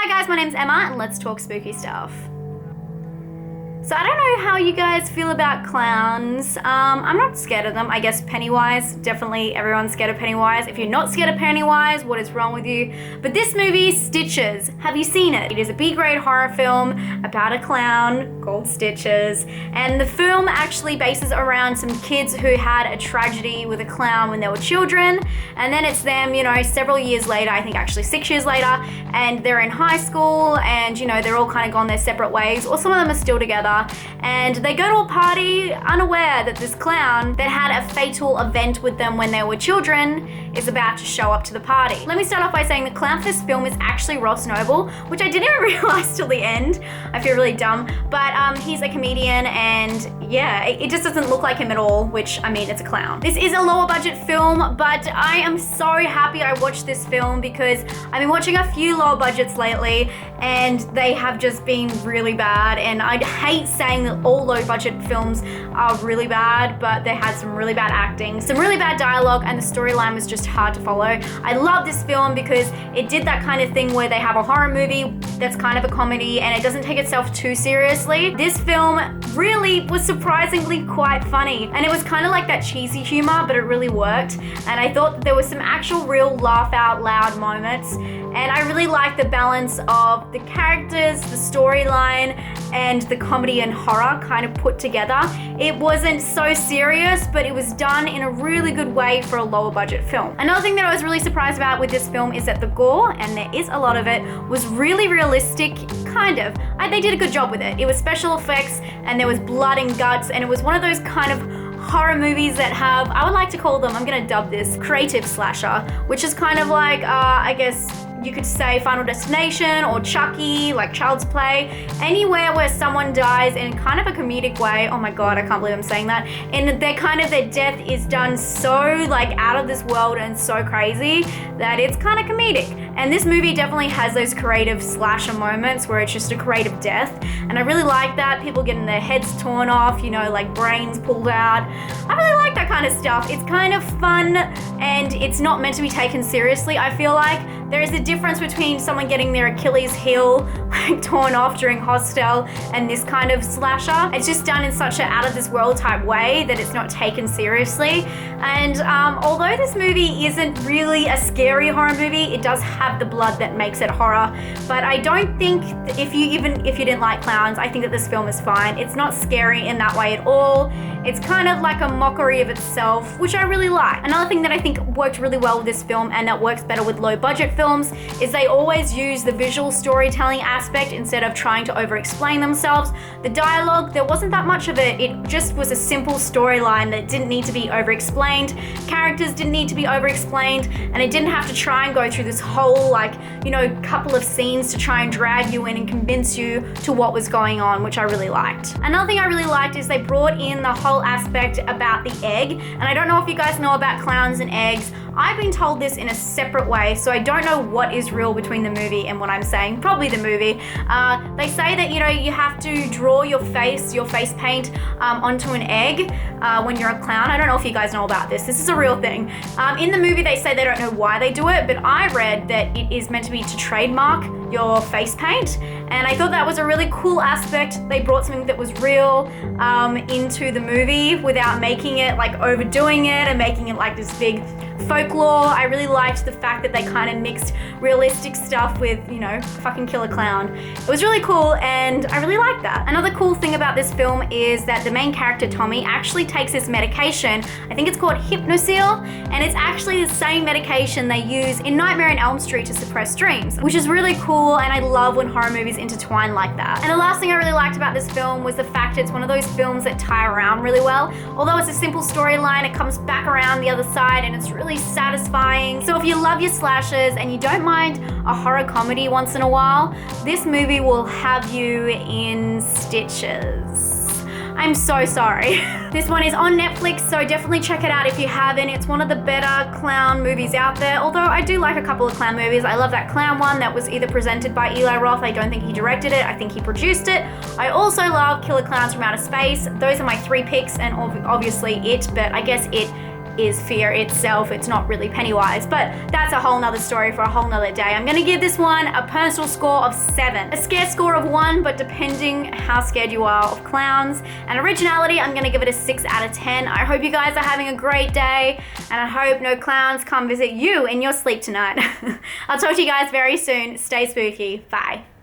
Hi guys, my name's Emma and let's talk spooky stuff. So I don't know how you guys feel about clowns. I'm not scared of them. I guess Pennywise, definitely everyone's scared of Pennywise. If you're not scared of Pennywise, what is wrong with you? But this movie, Stitches, have you seen it? It is a B-grade horror film about a clown called Stitches. And the film actually bases around some kids who had a tragedy with a clown when they were children. And then it's them, several years later, I think actually 6 years later, and they're in high school and, they're all kind of gone their separate ways, or some of them are still together. And they go to a party unaware that this clown that had a fatal event with them when they were children is about to show up to the party. Let me start off by saying the clown for this film is actually Ross Noble, which I didn't even realize till the end. I feel really dumb, but he's a comedian and yeah, it just doesn't look like him at all, which I mean, it's a clown. This is a lower budget film, but I am so happy I watched this film because I've been watching a few lower budgets lately and they have just been really bad, and I hate saying that all low budget films are really bad, but they had some really bad acting, some really bad dialogue, and the storyline was just hard to follow. I love this film because it did that kind of thing where they have a horror movie that's kind of a comedy and it doesn't take itself too seriously. This film really was surprisingly quite funny, and it was kind of like that cheesy humor, but it really worked. And I thought that there was some actual real laugh out loud moments, and I really liked the balance of the characters, the storyline, and the comedy and horror kind of put together. It wasn't so serious, but it was done in a really good way for a lower budget film. Another thing that I was really surprised about with this film is that the gore, and there is a lot of it, was really realistic, kind of. They did a good job with it. It was special effects and there was blood and guts, and it was one of those kind of horror movies that have, I would like to call them, I'm gonna dub this, creative slasher, which is kind of like, I guess, you could say Final Destination or Chucky, like Child's Play, anywhere where someone dies in kind of a comedic way. Oh my God, I can't believe I'm saying that. And their death is done so like out of this world and so crazy that it's kind of comedic. And this movie definitely has those creative slasher moments where it's just a creative death. And I really like that. People getting their heads torn off, like brains pulled out. I really like that kind of stuff. It's kind of fun and it's not meant to be taken seriously, I feel like. There is a difference between someone getting their Achilles heel torn off during Hostel and this kind of slasher. It's just done in such an out of this world type way that it's not taken seriously. And although this movie isn't really a scary horror movie, it does have the blood that makes it horror. But I don't think if you didn't like clowns, I think that this film is fine. It's not scary in that way at all. It's kind of like a mockery of itself, which I really like. Another thing that I think worked really well with this film, and that works better with low budget films, is they always use the visual storytelling aspect instead of trying to over-explain themselves. The dialogue, there wasn't that much of it. It just was a simple storyline that didn't need to be over-explained. Characters didn't need to be over-explained, and it didn't have to try and go through this whole couple of scenes to try and drag you in and convince you to what was going on, which I really liked. Another thing I really liked is they brought in the whole aspect about the egg, and I don't know if you guys know about clowns and eggs. I've been told this in a separate way, so I don't know what is real between the movie and what I'm saying, probably the movie. They say that, you have to draw your face paint onto an egg when you're a clown. I don't know if you guys know about this. This is a real thing. In the movie, they say they don't know why they do it, but I read that it is meant to be to trademark your face paint, and I thought that was a really cool aspect. They brought something that was real into the movie without making it like overdoing it and making it like this big folklore. I really liked the fact that they kind of mixed realistic stuff with, fucking killer clown. It was really cool and I really liked that. Another cool thing about this film is that the main character, Tommy, actually takes this medication. I think it's called Hypnosil, and it's actually the same medication they use in Nightmare on Elm Street to suppress dreams, which is really cool, and I love when horror movies intertwine like that. And the last thing I really liked about this film was the fact it's one of those films that tie around really well. Although it's a simple storyline, it comes back around the other side and it's really satisfying. So if you love your slashers and you don't mind a horror comedy once in a while, this movie will have you in stitches. I'm so sorry. This one is on Netflix, so definitely check it out if you haven't. It's one of the better clown movies out there, although I do like a couple of clown movies. I love that clown one that was either presented by Eli Roth. I don't think he directed it. I think he produced it. I also love Killer Clowns from Outer Space. Those are my 3 picks, and obviously It, but I guess It is fear itself. It's not really Pennywise, but that's a whole nother story for a whole nother day. I'm gonna give this one a personal score of 7. A scare score of 1, but depending how scared you are of clowns. And originality, I'm gonna give it a 6 out of 10. I hope you guys are having a great day, and I hope no clowns come visit you in your sleep tonight. I'll talk to you guys very soon. Stay spooky. Bye.